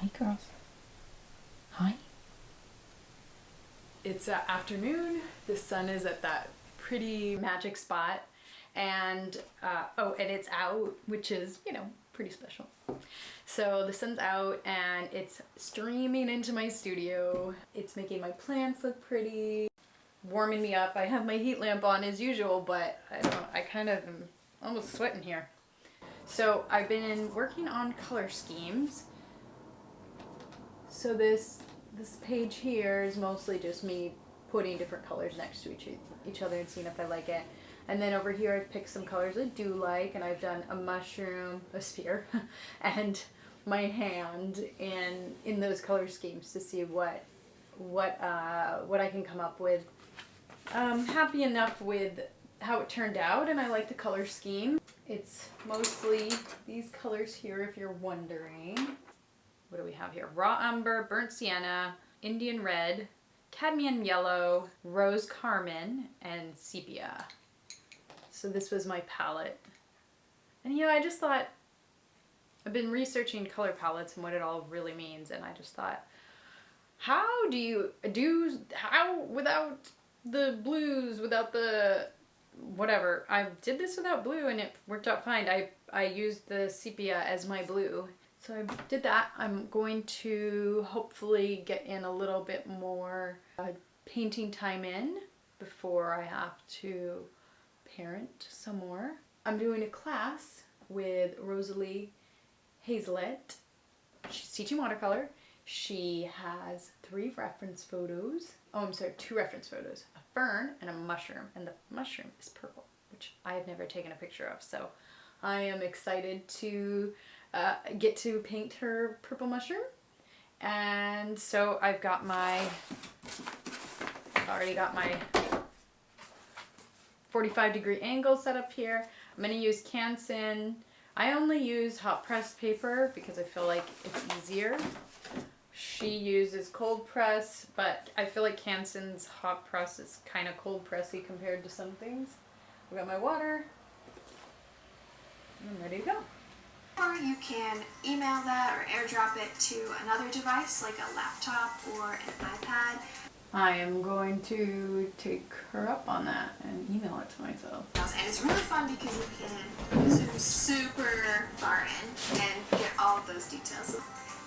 Hi, girls. Hi. It's afternoon. The sun is at that pretty magic spot, and and it's out, which is, you know, pretty special. So the sun's out and it's streaming into my studio. It's making my plants look pretty, warming me up. I have my heat lamp on as usual, but I kind of am almost sweating here. So I've been working on color schemes. So this page here is mostly just me putting different colors next to each other and seeing if I like it. And then over here I've picked some colors I do like, and I've done a mushroom, a spear, and my hand in those color schemes to see what I can come up with. I'm happy enough with how it turned out, and I like the color scheme. It's mostly these colors here, if you're wondering. What do we have here? Raw umber, burnt sienna, Indian red, cadmium yellow, rose carmine, and sepia. So this was my palette. And you know, I just thought, I've been researching color palettes and what it all really means, and I just thought, how do you without the blues, without the whatever. I did this without blue and it worked out fine. I used the sepia as my blue. So I did that. I'm going to hopefully get in a little bit more painting time in before I have to parent some more. I'm doing a class with Rosalie, Haizlett. She's teaching watercolor. She has 3 reference photos. Oh, I'm sorry, 2 reference photos. A fern and a mushroom. And the mushroom is purple, which I have never taken a picture of. So I am excited to get to paint her purple mushroom. And so I've already got my 45-degree angle set up here. I'm going to use Canson. I only use HotPress paper because I feel like it's easier. She uses cold press, but I feel like Canson's hot press is kind of cold pressy compared to some things. I've got my water. I'm ready to go. Or you can email that or airdrop it to another device like a laptop or an iPad. I am going to take her up on that and email it to myself. And it's really fun because you can zoom super far in and get all of those details.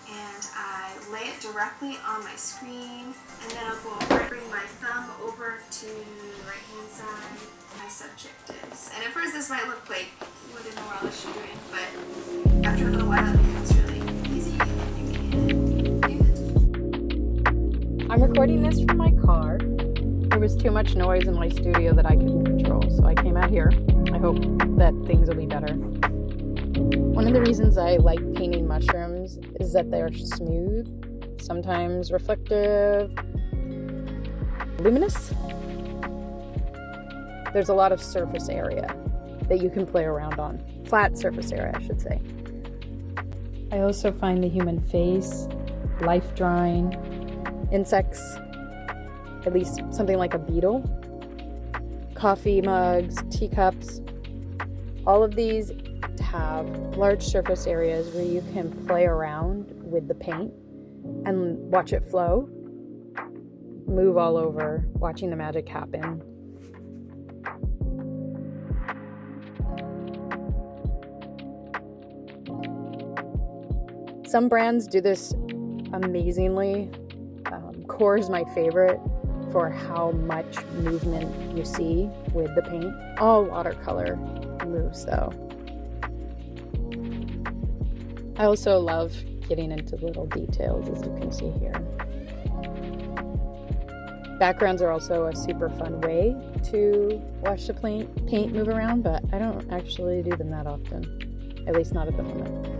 And I lay it directly on my screen, and then I'll go over, bring my thumb over to the right hand side. My subject is. And at first this might look like, what in the world is she doing? But after a little while it becomes really easy and you can do it. I'm recording this from my car. There was too much noise in my studio that I couldn't control, so I came out here. I hope that things will be better. One of the reasons I like painting mushrooms is that they're smooth, sometimes reflective, luminous. There's a lot of surface area that you can play around on. Flat surface area, I should say. I also find the human face, life drawing, insects, at least something like a beetle, coffee mugs, teacups, all of these have large surface areas where you can play around with the paint and watch it flow, move all over, watching the magic happen. Some brands do this amazingly. Core is my favorite for how much movement you see with the paint. All watercolor moves though. I also love getting into little details, as you can see here. Backgrounds are also a super fun way to watch the paint move around, but I don't actually do them that often, at least not at the moment.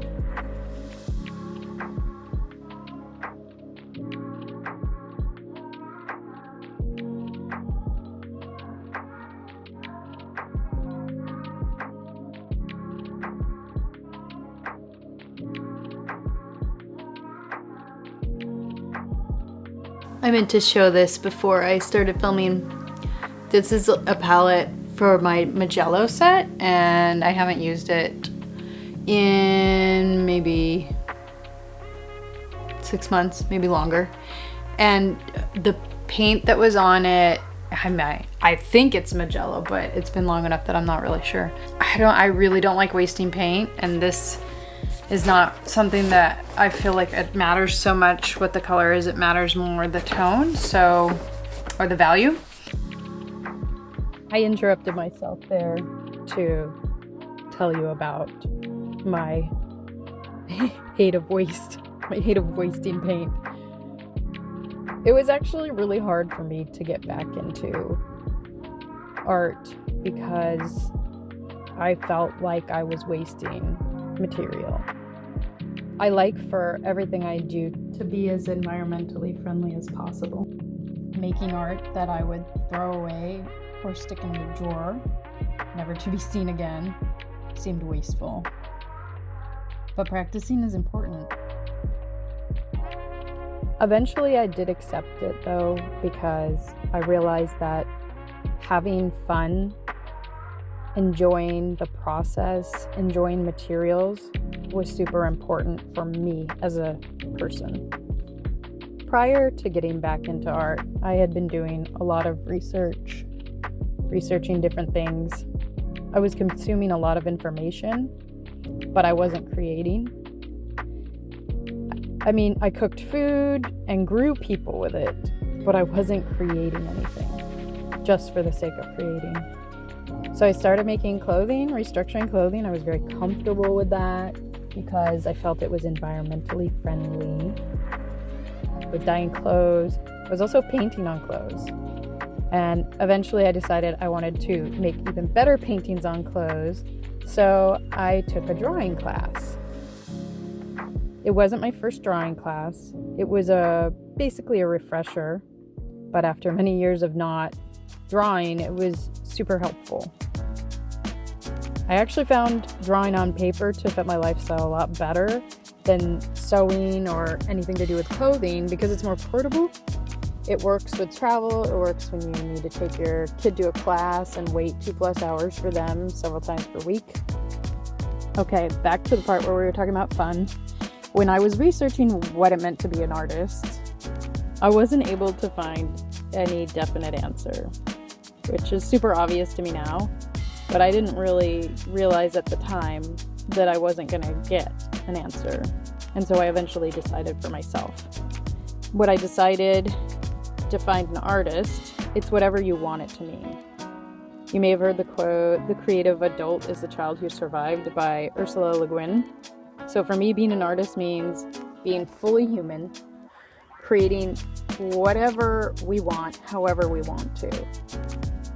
I meant to show this before I started filming. This is a palette for my Mijello set, and I haven't used it in maybe 6 months, maybe longer. And the paint that was on it, I think it's Mijello, but it's been long enough that I'm not really sure. I really don't like wasting paint, and this is not something that I feel like it matters so much what the color is. It matters more the tone, or the value. I interrupted myself there to tell you about my hate of waste, my hate of wasting paint. It was actually really hard for me to get back into art because I felt like I was wasting material. I like for everything I do to be as environmentally friendly as possible. Making art that I would throw away or stick in a drawer, never to be seen again, seemed wasteful. But practicing is important. Eventually I did accept it though, because I realized that having fun, enjoying the process, enjoying materials was super important for me as a person. Prior to getting back into art, I had been doing a lot of researching different things. I was consuming a lot of information, but I wasn't creating. I mean, I cooked food and grew people with it, but I wasn't creating anything just for the sake of creating. So I started making clothing, restructuring clothing. I was very comfortable with that because I felt it was environmentally friendly. I was dyeing clothes. I was also painting on clothes. And eventually I decided I wanted to make even better paintings on clothes. So I took a drawing class. It wasn't my first drawing class. It was basically a refresher. But after many years of not drawing, it was super helpful. I actually found drawing on paper to fit my lifestyle a lot better than sewing or anything to do with clothing because it's more portable. It works with travel. It works when you need to take your kid to a class and wait 2+ hours for them several times per week. Okay, back to the part where we were talking about fun. When I was researching what it meant to be an artist, I wasn't able to find any definite answer, which is super obvious to me now, but I didn't really realize at the time that I wasn't going to get an answer. And so I eventually decided for myself. What I decided to find an artist, it's whatever you want it to mean. You may have heard the quote, "The creative adult is the child who survived," by Ursula Le Guin. So for me, being an artist means being fully human, creating whatever we want, however we want to.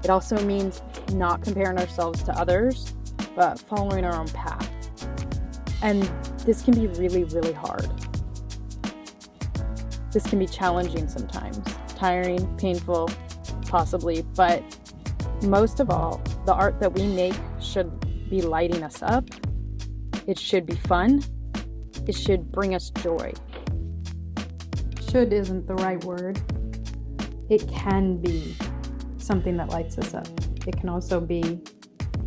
It also means not comparing ourselves to others, but following our own path. And this can be really, really hard. This can be challenging sometimes, tiring, painful, possibly, but most of all, the art that we make should be lighting us up. It should be fun. It should bring us joy. Should isn't the right word. It can be something that lights us up. It can also be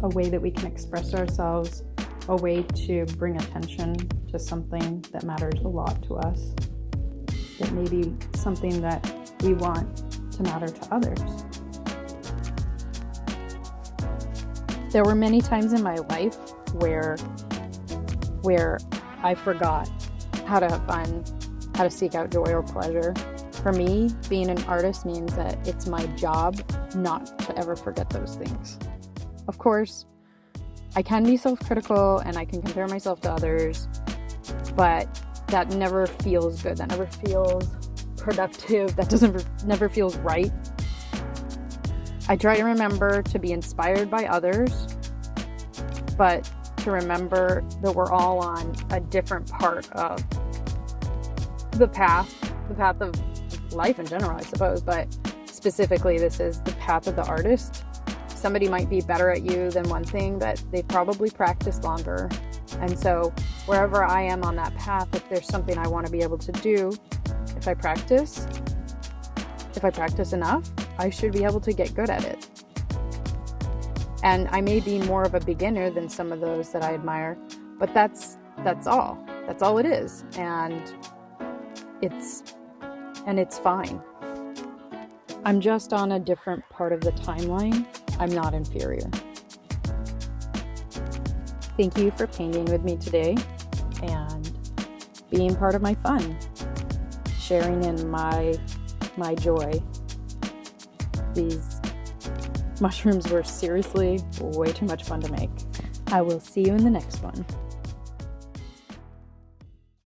a way that we can express ourselves, a way to bring attention to something that matters a lot to us, that may be something that we want to matter to others. There were many times in my life where I forgot how to have fun, how to seek out joy or pleasure. For me, being an artist means that it's my job not to ever forget those things. Of course, I can be self-critical and I can compare myself to others, but that never feels good. That never feels productive. That never feels right. I try to remember to be inspired by others, but to remember that we're all on a different part of the path of life in general, I suppose, but specifically this is the path of the artist. Somebody might be better at you than one thing, but they've probably practiced longer. And so wherever I am on that path, if there's something I want to be able to do, if I practice enough, I should be able to get good at it. And I may be more of a beginner than some of those that I admire, but that's all. That's all it is. And it's fine. I'm just on a different part of the timeline. I'm not inferior. Thank you for painting with me today and being part of my fun, sharing in my joy. These mushrooms were seriously way too much fun to make. I will see you in the next one.